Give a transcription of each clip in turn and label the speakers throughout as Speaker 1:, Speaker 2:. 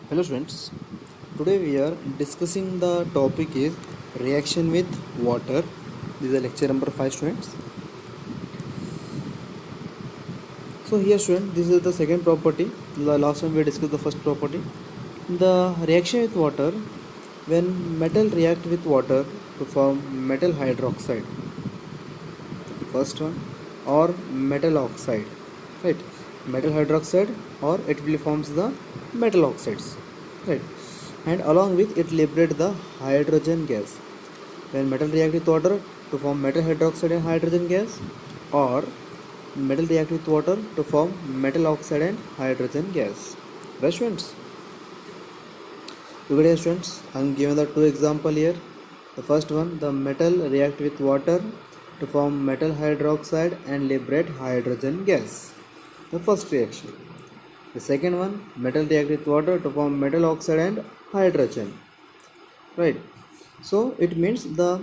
Speaker 1: Hello students, today we are discussing the topic is reaction with water. This is lecture number 5 students. So here students, this is the second property. The last one we discussed the first property. The reaction with water, when metal react with water to form metal hydroxide, first one, or metal oxide, right? Metal hydroxide, or it will forms the metal oxides, right? And along with it liberate the hydrogen gas. When metal react with water to form metal hydroxide and hydrogen gas, or metal react with water to form metal oxide and hydrogen gas. Right students? Look at here students, I am given the two example here. The first one, the metal react with water to form metal hydroxide and liberate hydrogen gas. The first reaction. The second one, metal react with water to form metal oxide and hydrogen. Right. So it means there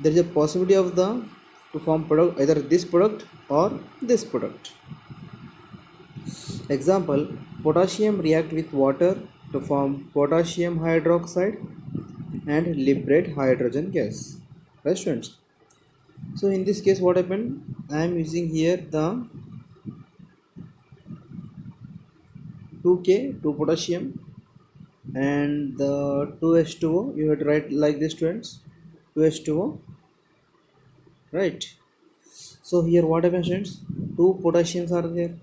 Speaker 1: is a possibility of the to form product, either this product or this product. Example, potassium react with water to form potassium hydroxide and liberate hydrogen gas. Right students? So in this case what happened, I am using here the 2K, 2 potassium, and the 2H2O. You have to write like this students, 2H2O, right? So here what happens students, two potassiums are there,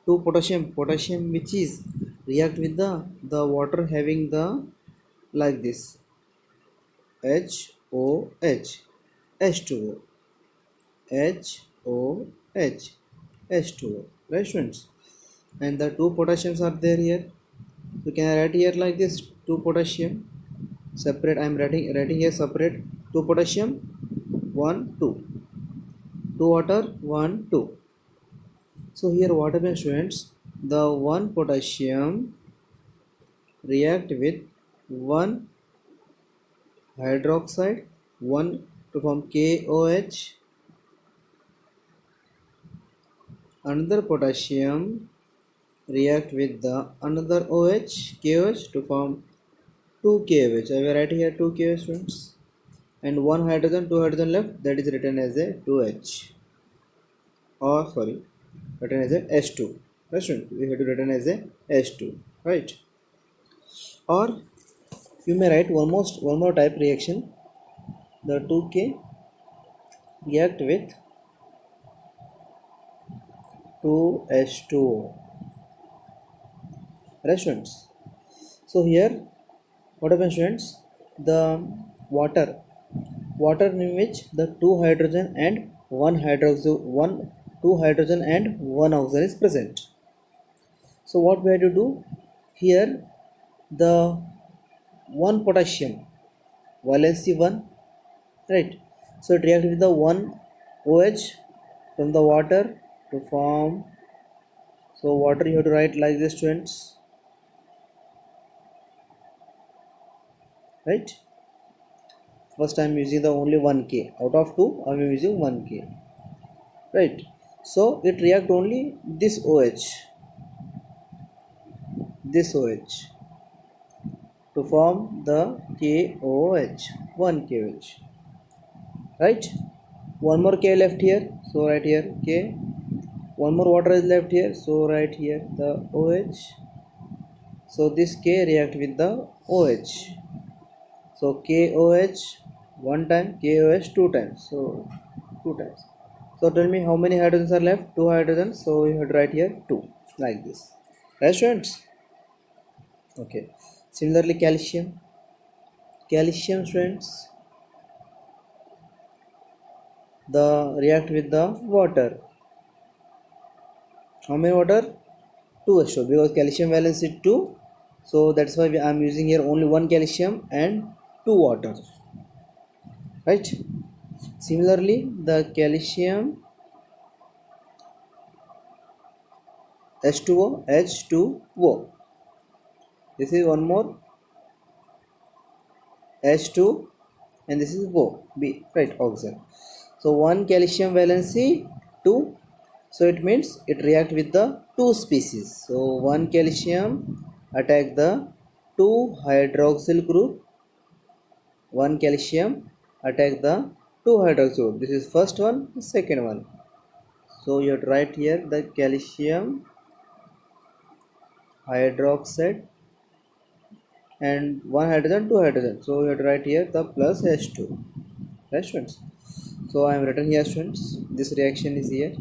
Speaker 1: two potassium which is react with the water having the like this HOH, H2O, HOH, H2O, right students? And the two potassiums are there here. You can write here like this, two potassium separate. I am writing here separate, two potassium, 1 2, two water, 1 2. So here what happens students, the one potassium react with one hydroxide, one to form KOH, another potassium react with the another OH, KOH, to form 2 KOH. I will write here 2 KOH students, and one hydrogen, two hydrogen left, that is written as a 2H, or sorry, written as a H2. Right student, we have to written as a H2, right? Or you may write one more type reaction, the 2K react with 2H2O. Right students? So here what happens students, the water in which the two hydrogen and one hydroxy, one two hydrogen and one oxygen is present. So what we have to do here, the one potassium valency 1, right? So it reacts with the one OH from the water to form, so water you have to write like this students, right? First I am using the only 1K out of 2, I am using 1K, right? So it react only this OH, to form the KOH, 1 KOH, right? One more K left here, so right here K. One more water is left here, so right here the OH. So this K react with the OH, so KOH one time, KOH two times, so two times. So tell me how many hydrogens are left, two hydrogens, so you have to write here 2 like this, right students? Okay. Similarly calcium students, the react with the water, how many water, 2H2, because calcium valence is 2, so that's why I am using here only one calcium and 2 water, right? Similarly the calcium H2O, this is one more H2, and this is O, B, right, oxygen. So one calcium valency 2, so it means it react with the two species. So one calcium attack the 2 hydroxyl group, 1 calcium attack the 2 hydroxyl group. This is first one, the second one. So you have to write here the calcium hydroxide and 1 hydrogen, 2 hydrogen. So you have to write here the plus H2. Right, students? So I have written here, students. This reaction is here.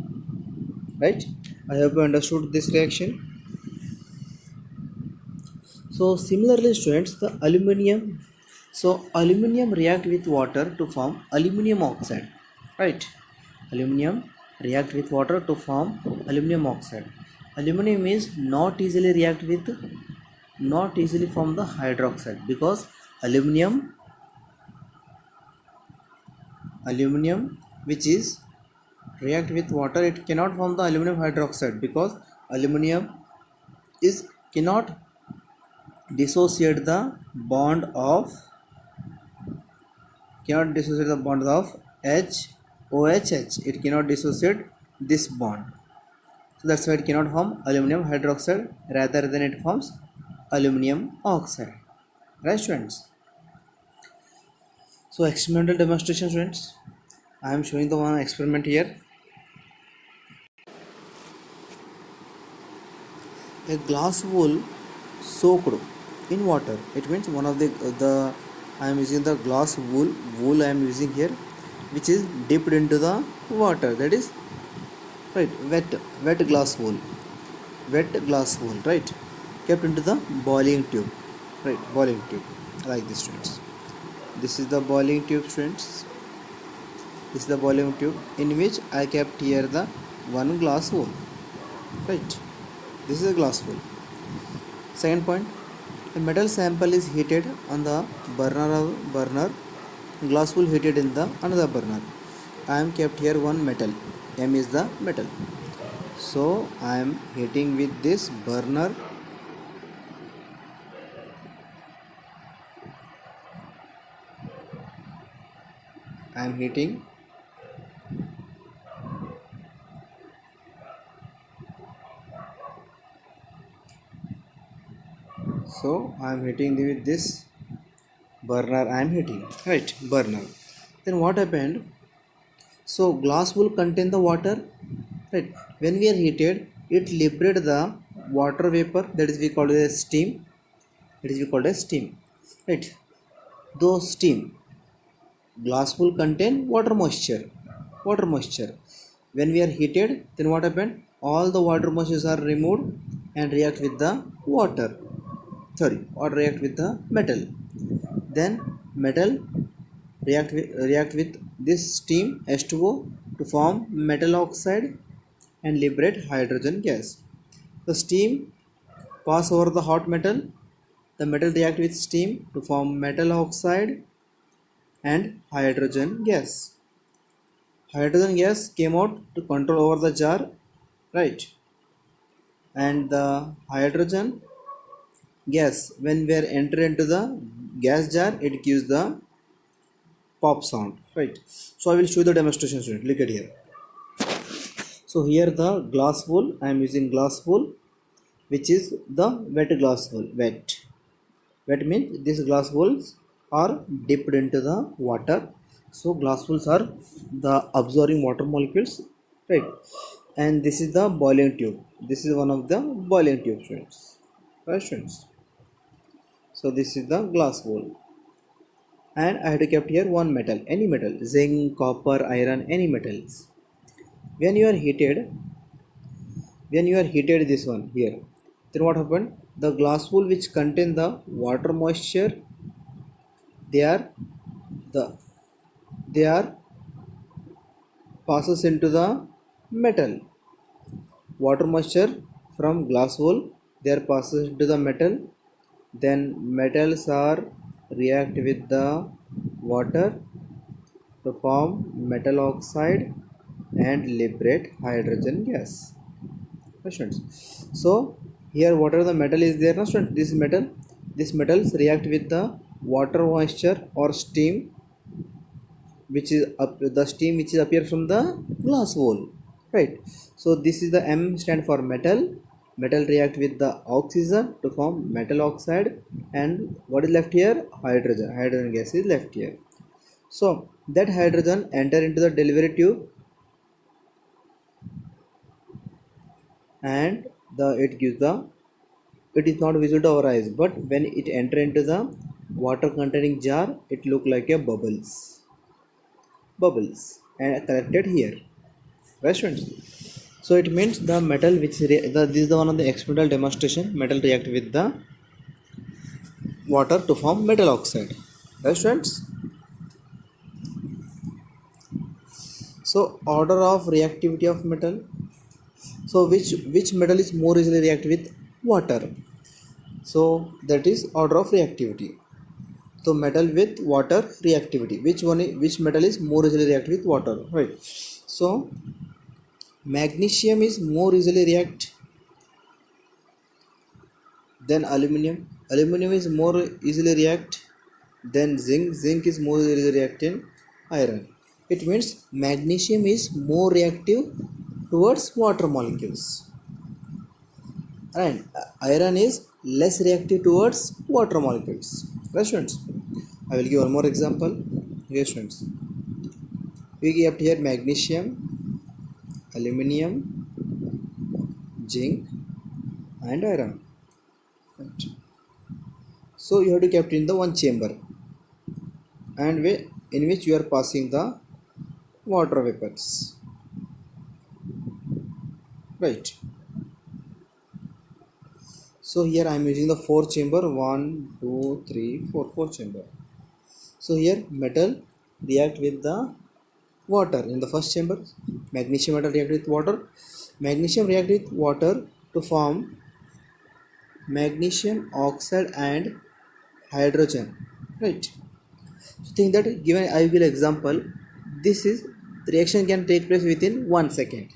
Speaker 1: Right? I hope you understood this reaction. So similarly, students, the aluminium. So aluminium react with water to form aluminium oxide. Right? Aluminium react with water to form aluminium oxide. Aluminium is not easily react with, not easily form the hydroxide, because aluminium which is react with water, it cannot form the aluminum hydroxide, because aluminum is cannot dissociate the bond of HOHH. It cannot dissociate this bond, so that's why it cannot form aluminum hydroxide, rather than it forms aluminum oxide. Right, students? So experimental demonstration, students. I am showing the one experiment here. A glass wool soaked in water. It means one of the I am using the glass wool I am using here, which is dipped into the water. That is right, wet glass wool, right, kept into the boiling tube, right, boiling tube, like this, students. This is the boiling tube, students. This is the boiling tube in which I kept here the one glass wool, right. This is a glass wool. Second point, a metal sample is heated on the burner. Glass wool heated in the another burner. I am kept here one metal. M is the metal. So I am heating with this burner. I am heating. So I am heating with this burner. I am heating, right, burner. Then what happened? So glass wool contain the water, right. When we are heated, it liberates the water vapor, that is we call it as steam. Right. Though steam, glass wool contain water moisture. When we are heated, then what happened? All the water moisture are removed and react with the water. Or react with the metal. Then metal react with this steam H2O to form metal oxide and liberate hydrogen gas. The steam pass over the hot metal. The metal react with steam to form metal oxide and hydrogen gas. Hydrogen gas came out to control over the jar, right? And the hydrogen gas, when we are enter into the gas jar, it gives the pop sound, right? So I will show the demonstration, student. Look at here. So here the glass wool, I am using glass wool, which is the wet glass wool. Wet means these glass wools are dipped into the water. So glass wools are the absorbing water molecules, right? And this is the boiling tube. This is one of the boiling tube, students. Right, students? So this is the glass wool. And I had to kept here one metal, any metal, zinc, copper, iron, any metals. When you are heated this one here, then what happened? The glass wool which contain the water moisture, they are passes into the metal. Water moisture from glass wool, they are passes into the metal. Then metals are react with the water to form metal oxide and liberate hydrogen gas. So here whatever the metal is there, this metal, these metals react with the water moisture or steam, which is the steam which is appear from the glass wool, right? So this is the M stand for metal, Metal react with the oxygen to form metal oxide, and what is left here? Hydrogen gas is left here. So that hydrogen enter into the delivery tube, and it gives the, it is not visible to our eyes, but when it enter into the water containing jar, it look like a bubbles and collected here, right students? So it means the metal which this is the one of the experimental demonstration. Metal react with the water to form metal oxide, right students? So order of reactivity of metal. So which metal is more easily react with water? So that is order of reactivity. So metal with water reactivity, which metal is more easily react with water, right? So magnesium is more easily react than aluminum. Aluminum is more easily react than zinc. Zinc is more easily react than iron. It means magnesium is more reactive towards water molecules, and iron is less reactive towards water molecules, right students? I will give one more example here students. We kept here magnesium, aluminum, zinc and iron, right? So you have to kept in the one chamber, and in which you are passing the water vapors, right? So here I am using the 4 chamber, 1 2 3 4, 4 chamber. So here metal react with the water in the first chamber. Magnesium metal react with water. Magnesium react with water to form magnesium oxide and hydrogen, right? So think that, given I will example, this is the reaction can take place within 1 second,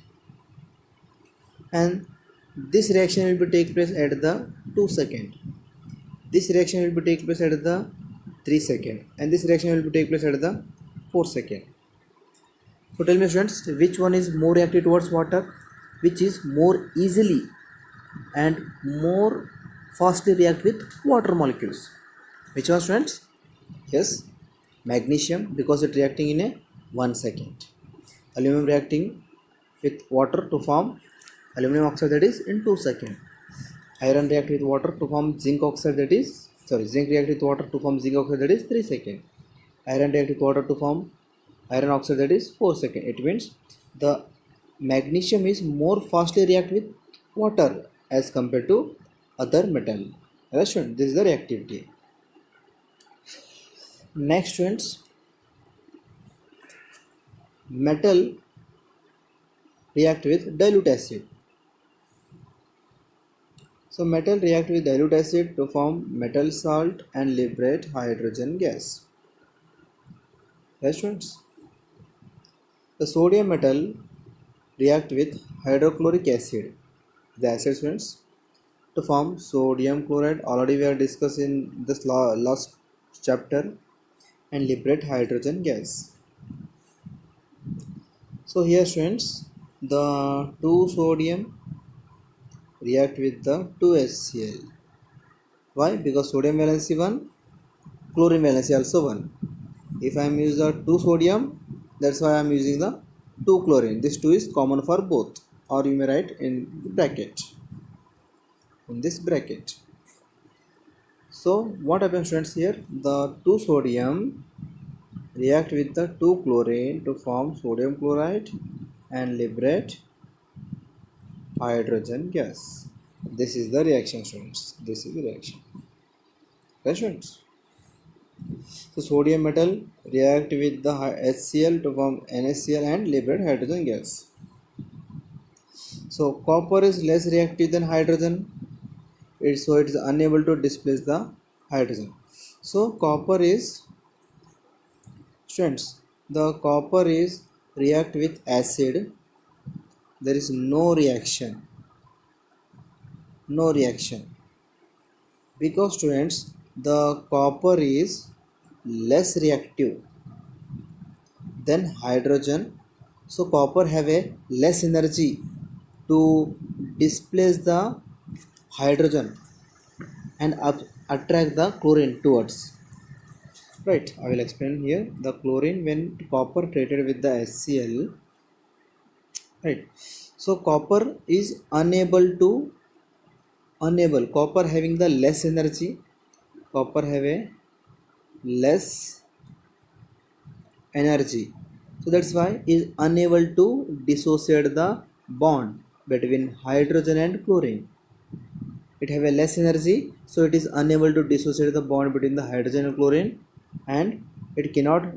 Speaker 1: and this reaction will be take place at the 2 second. This reaction will be take place at the 3 second, and this reaction will be take place at the 4 second. So tell me students, which one is more reactive towards water, which is more easily and more fastly react with water molecules? Which one students? Yes, magnesium, because it reacting in a 1 second. Aluminum reacting with water to form aluminum oxide, that is in 2 seconds. Iron react with water to form zinc oxide, that is zinc react with water to form zinc oxide, that is 3 seconds. Iron react with water to form iron oxide, that is 4 seconds. It means the magnesium is more fastly react with water as compared to other metal. Right students, this is the reactivity. Next students, metal react with dilute acid. So metal react with dilute acid to form metal salt and liberate hydrogen gas. Right students? The sodium metal react with hydrochloric acid, the acid students, to form sodium chloride. Already we are discussed in this last chapter, and liberate hydrogen gas. So here students, the 2 sodium react with the 2 HCl. Why? Because sodium valency 1, chlorine valency also 1. If I am using the 2 sodium, that's why I am using the 2 chlorine. This 2 is common for both, or you may write in bracket, in this bracket. So what happens students here? The 2 sodium react with the 2 chlorine to form sodium chloride and liberate hydrogen gas. This is the reaction students. This is the reaction. Right students? So sodium metal react with the HCl to form NaCl and liberate hydrogen gas. So copper is less reactive than hydrogen. So it is unable to displace the hydrogen. So copper is, students, the copper is react with acid. There is no reaction, because students, the copper is less reactive than hydrogen. So copper have a less energy to displace the hydrogen and attract the chlorine towards. Right, I will explain here. The chlorine when copper treated with the HCl, right. So copper is unable. Copper having the less energy. Copper have a less energy. So that's why is unable to dissociate the bond between hydrogen and chlorine. It have a less energy, so it is unable to dissociate the bond between the hydrogen and chlorine, and it cannot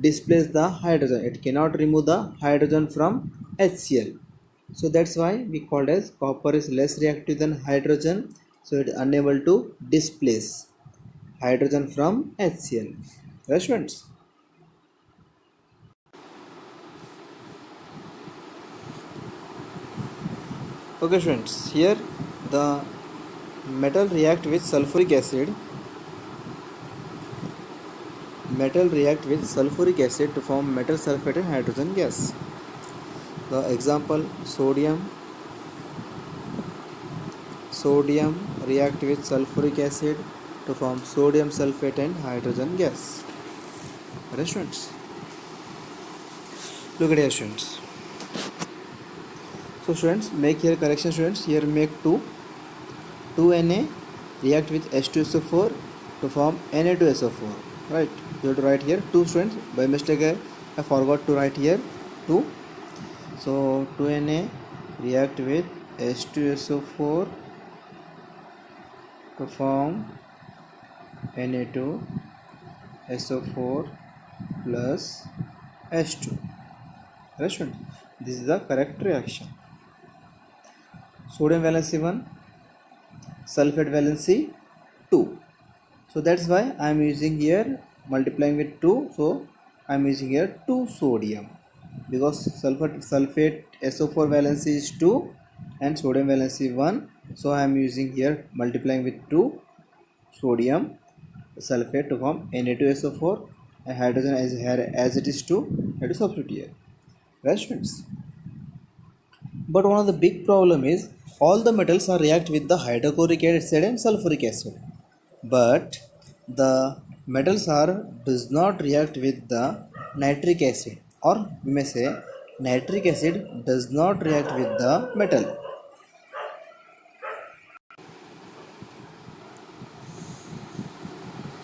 Speaker 1: displace the hydrogen. It cannot remove the hydrogen from HCl. So that's why we called as copper is less reactive than hydrogen, so it is unable to displace hydrogen from HCl. Right, students? Okay, students. Here the metal react with sulfuric acid. Metal react with sulfuric acid to form metal sulfate and hydrogen gas. The example sodium react with sulfuric acid to form sodium sulfate and hydrogen gas. Right, students? Look at here, students. So students, make here correction, students. Here make 2Na react with H2SO4 to form Na2SO4. Right, you have to write here 2, students. By mistake I forgot to write here 2. So 2Na react with H2SO4 to form Na2SO4 plus H2. Right, students? This is the correct reaction. Sodium valency 1, sulfate valency 2. So that's why I am using here multiplying with 2. So I am using here 2 sodium, because sulfate SO4 valency is 2 and sodium valency 1. So I am using here multiplying with 2 sodium sulfate to form Na2SO4, and hydrogen as it is 2, that is substitute here. Right, students? But one of the big problem is all the metals are react with the hydrochloric acid and sulfuric acid, but the metals are does not react with the nitric acid, or we may say nitric acid does not react with the metal.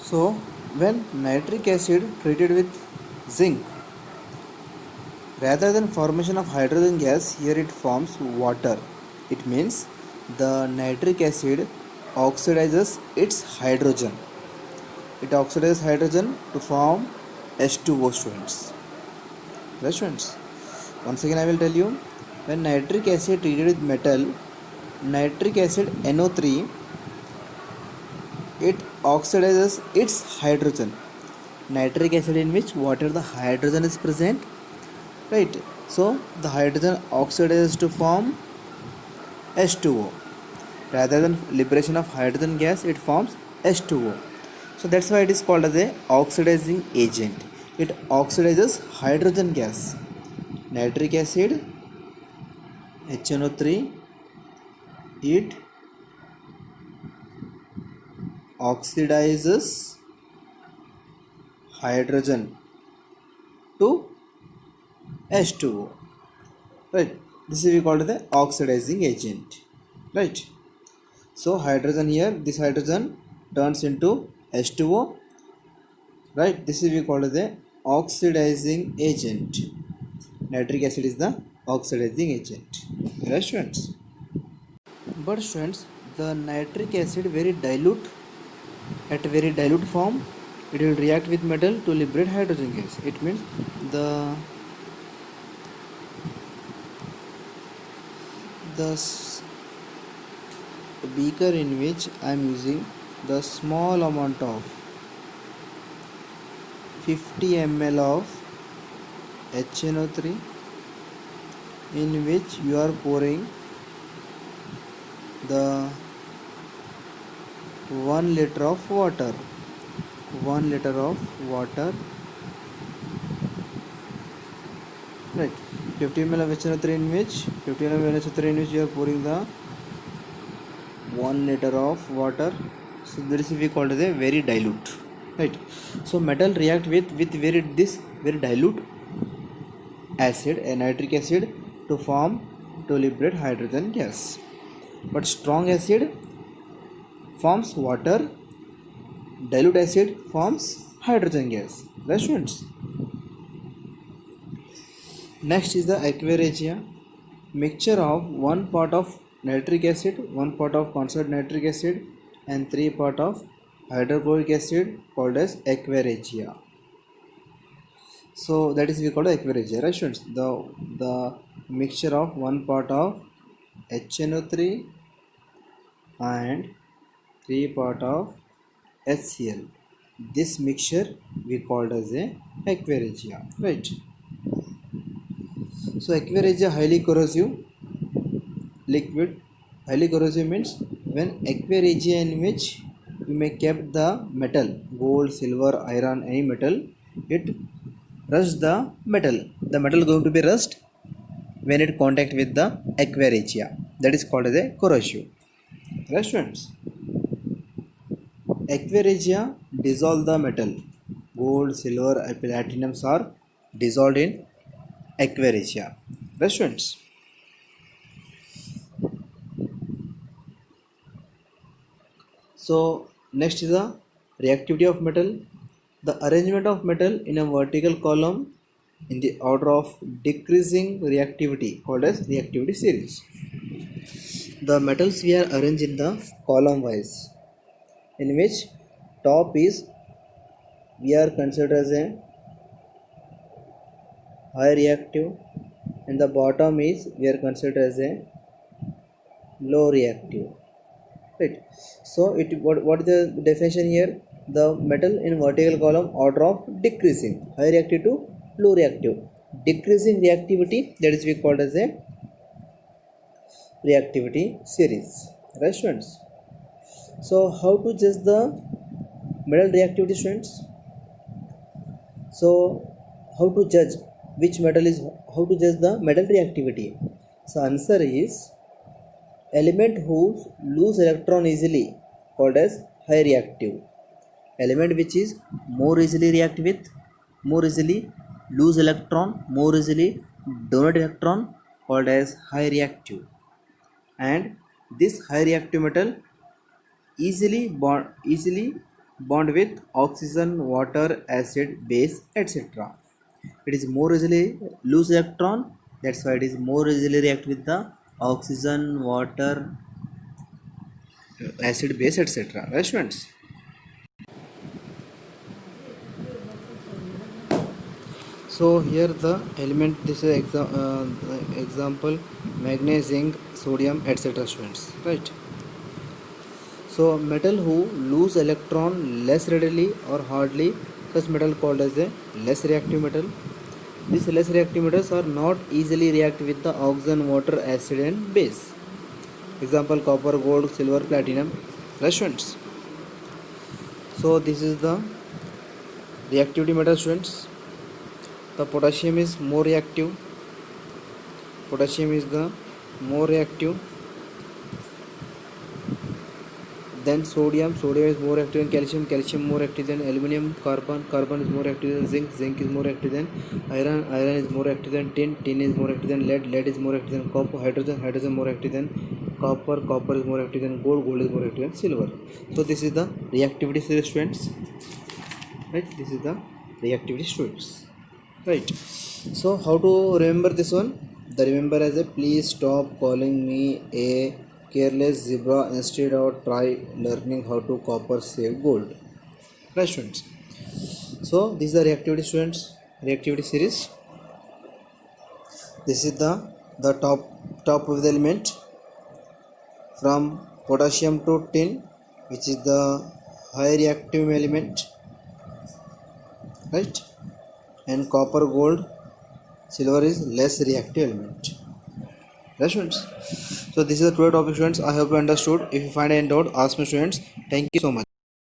Speaker 1: So when nitric acid treated with zinc, rather than formation of hydrogen gas, here it forms water. It means the nitric acid oxidizes its hydrogen. It oxidizes hydrogen to form H2O, students. Right, students? Once again I will tell you, when nitric acid treated with metal, nitric acid NO3, it oxidizes its hydrogen. Nitric acid in which water the hydrogen is present, right? So the hydrogen oxidizes to form H2O. Rather than liberation of hydrogen gas, it forms H2O. So that's why it is called as a oxidizing agent. It oxidizes hydrogen gas. Nitric acid HNO3, it oxidizes hydrogen to H2O. Right, this is called the oxidizing agent. Right, so hydrogen here, this hydrogen turns into H2O. Right, this is called the oxidizing agent. Nitric acid is the oxidizing agent. Right, students? But students, the nitric acid very dilute, at very dilute form, it will react with metal to liberate hydrogen gas. It means the beaker in which I am using the small amount of 50 ml of HNO3, in which you are pouring the 1 liter of water. 1 liter of water. Right. 50 ml of HNO3 in which you are pouring the 1 liter of water. So this we call as a very dilute, right? So metal react with very dilute acid, a nitric acid, to liberate hydrogen gas. But strong acid forms water, dilute acid forms hydrogen gas. Right, students? Next is the aqua regia, mixture of 1 part of nitric acid, 1 part of concentrated nitric acid, and 3 part of hydrochloric acid, called as aqua regia. So that is we call aqua regia, right, students? The mixture of 1 part of HNO3 and 3 part of HCl. This mixture we called as a aqua regia, right? So aqua regia highly corrosive liquid. Highly corrosive means when aqua regia in which you may kept the metal, gold, silver, iron, any metal, it rust the metal. The metal going to be rust when it contact with the aqua regia. That is called as a corrosive. Right, students? Aqua regia dissolve the metal. Gold, silver, platinums are dissolved in aqua regia. Right, students? So next is the reactivity of metal. The arrangement of metal in a vertical column in the order of decreasing reactivity, called as reactivity series. The metals we are arranged in the column wise, in which top is we are considered as a high reactive and the bottom is we are considered as a low reactive, right? So what is the definition here? The metal in vertical column order of decreasing, high reactive to low reactive, decreasing reactivity, that is we called as a reactivity series. Right, students? So how to judge the metal reactivity, students? So how to judge which metal is, how to judge the metal reactivity? So answer is element whose lose electron easily, called as high reactive. Element which is more easily react with, more easily lose electron, more easily donate electron, called as high reactive. And this high reactive metal easily bond with oxygen, water, acid, base, etc. It is more easily lose electron, that's why it is more easily react with the oxygen, water, acid, base, etc. Right, students? So here the element, this is example magnesium, zinc, sodium, etc. students, right? So metal who lose electron less readily or hardly, such metal called as a less reactive metal. These less reactive metals are not easily react with the oxygen, water, acid and base. Example copper, gold, silver, platinum. Right, students? So this is the reactivity metal, students. The potassium is more reactive. Potassium is the more reactive. Then sodium is more active than calcium more active than aluminum, carbon is more active than zinc is more active than iron is more active than tin is more active than lead is more active than copper, hydrogen more active than copper is more active than gold is more active than silver. So this is the reactivity series, students, right? This is the reactivity, students, right? So how to remember this one? The remember as a please stop calling me a careless zebra, instead of try learning how to copper save gold. Right, students? So this is the reactivity, students, reactivity series. This is the top of the element from potassium to tin, which is the high reactive element, right? And copper, gold, silver is less reactive element. Right, students? So this is the today topic, students. I hope you understood. If you find any doubt, ask me, students. Thank you so much.